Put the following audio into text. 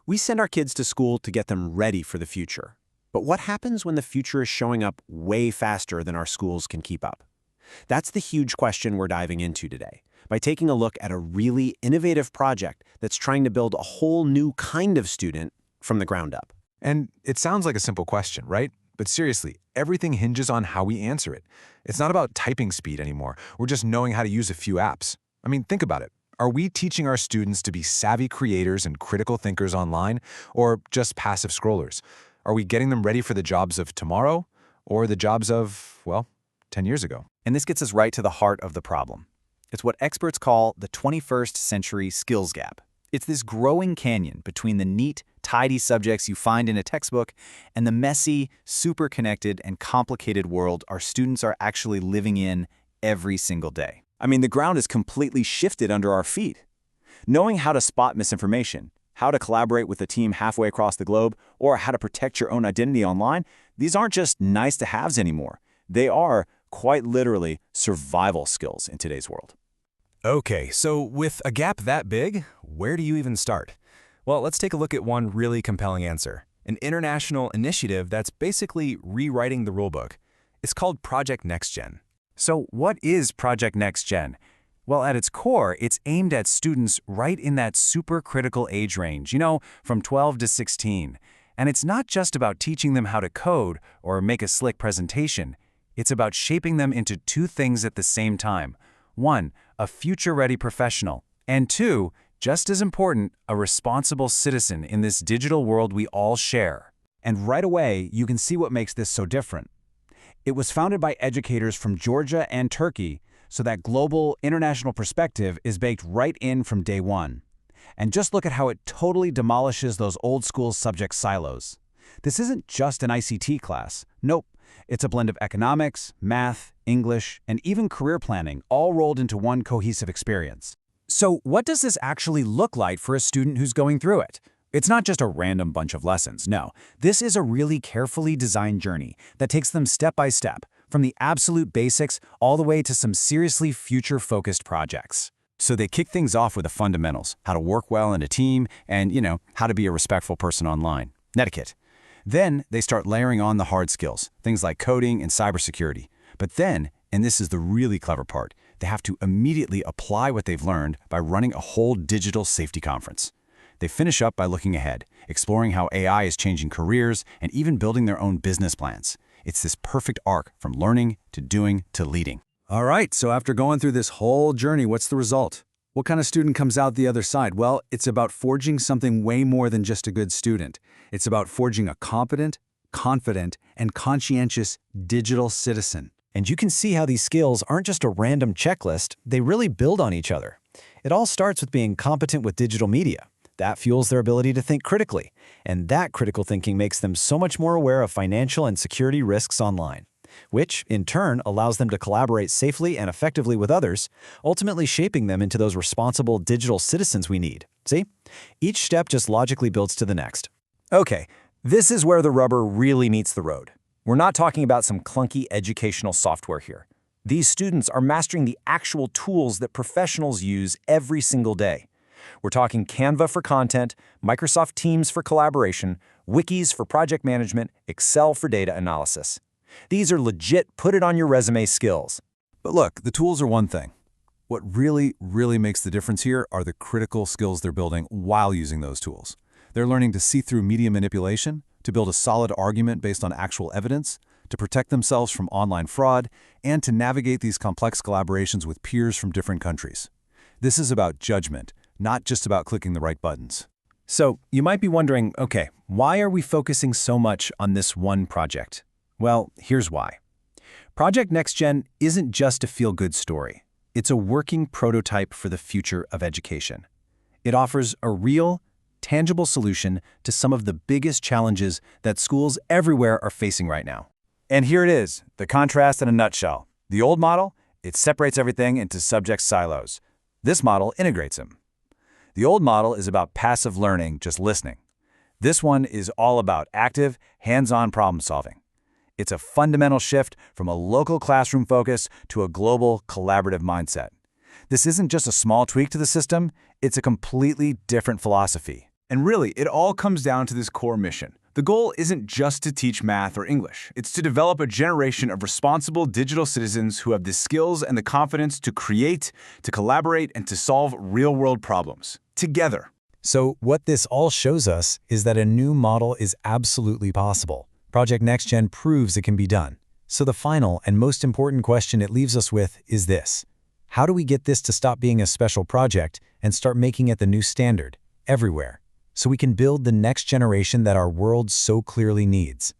We send our kids to school to get them ready for the future. But what happens when the future is showing up way faster than our schools can keep up? That's the huge question we're diving into today, by taking a look at a really innovative project that's trying to build a whole new kind of student from the ground up. And it sounds like a simple question, right? But seriously, everything hinges on how we answer it. It's not about typing speed anymore, or just knowing how to use a few apps. I mean, think about it. Are we teaching our students to be savvy creators and critical thinkers online, or just passive scrollers? Are we getting them ready for the jobs of tomorrow, or the jobs of, 10 years ago? And this gets us right to the heart of the problem. It's what experts call the 21st century skills gap. It's this growing canyon between the neat, tidy subjects you find in a textbook and the messy, super connected, and complicated world our students are actually living in every single day. I mean, the ground is completely shifted under our feet. Knowing how to spot misinformation, how to collaborate with a team halfway across the globe, or how to protect your own identity online, these aren't just nice-to-haves anymore. They are, quite literally, survival skills in today's world. Okay, so with a gap that big, where do you even start? Well, let's take a look at one really compelling answer. An international initiative that's basically rewriting the rulebook. It's called Project NextGen. So what is Project NextGen? Well, at its core, it's aimed at students right in that super critical age range, from 12 to 16. And it's not just about teaching them how to code or make a slick presentation. It's about shaping them into two things at the same time. One, a future-ready professional. And two, just as important, a responsible citizen in this digital world we all share. And right away, you can see what makes this so different. It was founded by educators from Georgia and Turkey, so that global, international perspective is baked right in from day one. And just look at how it totally demolishes those old-school subject silos. This isn't just an ICT class. Nope. It's a blend of economics, math, English, and even career planning, all rolled into one cohesive experience. So what does this actually look like for a student who's going through it? It's not just a random bunch of lessons, no. This is a really carefully designed journey that takes them step by step, from the absolute basics all the way to some seriously future-focused projects. So they kick things off with the fundamentals, how to work well in a team, and, how to be a respectful person online. Netiquette. Then they start layering on the hard skills, things like coding and cybersecurity. But then, and this is the really clever part, they have to immediately apply what they've learned by running a whole digital safety conference. They finish up by looking ahead, exploring how AI is changing careers, and even building their own business plans. It's this perfect arc from learning to doing to leading. All right, so after going through this whole journey, what's the result? What kind of student comes out the other side? Well, it's about forging something way more than just a good student. It's about forging a competent, confident, and conscientious digital citizen. And you can see how these skills aren't just a random checklist, they really build on each other. It all starts with being competent with digital media. That fuels their ability to think critically, and that critical thinking makes them so much more aware of financial and security risks online, which, in turn, allows them to collaborate safely and effectively with others, ultimately shaping them into those responsible digital citizens we need. See? Each step just logically builds to the next. Okay, this is where the rubber really meets the road. We're not talking about some clunky educational software here. These students are mastering the actual tools that professionals use every single day. We're talking Canva for content, Microsoft Teams for collaboration, wikis for project management, Excel for data analysis. These are legit put-it-on-your-resume skills. But look, the tools are one thing. What really makes the difference here are the critical skills they're building while using those tools. They're learning to see through media manipulation, to build a solid argument based on actual evidence, to protect themselves from online fraud, and to navigate these complex collaborations with peers from different countries. This is about judgment, not just about clicking the right buttons. So you might be wondering, okay, why are we focusing so much on this one project? Well, here's why. Project NextGen isn't just a feel-good story. It's a working prototype for the future of education. It offers a real, tangible solution to some of the biggest challenges that schools everywhere are facing right now. And here it is, the contrast in a nutshell. The old model, it separates everything into subject silos. This model integrates them. The old model is about passive learning, just listening. This one is all about active, hands-on problem solving. It's a fundamental shift from a local classroom focus to a global, collaborative mindset. This isn't just a small tweak to the system, it's a completely different philosophy. And really, it all comes down to this core mission. The goal isn't just to teach math or English. It's to develop a generation of responsible digital citizens who have the skills and the confidence to create, to collaborate, and to solve real-world problems together. So what this all shows us is that a new model is absolutely possible. Project NextGen proves it can be done. So the final and most important question it leaves us with is this: how do we get this to stop being a special project and start making it the new standard, everywhere, so we can build the next generation that our world so clearly needs?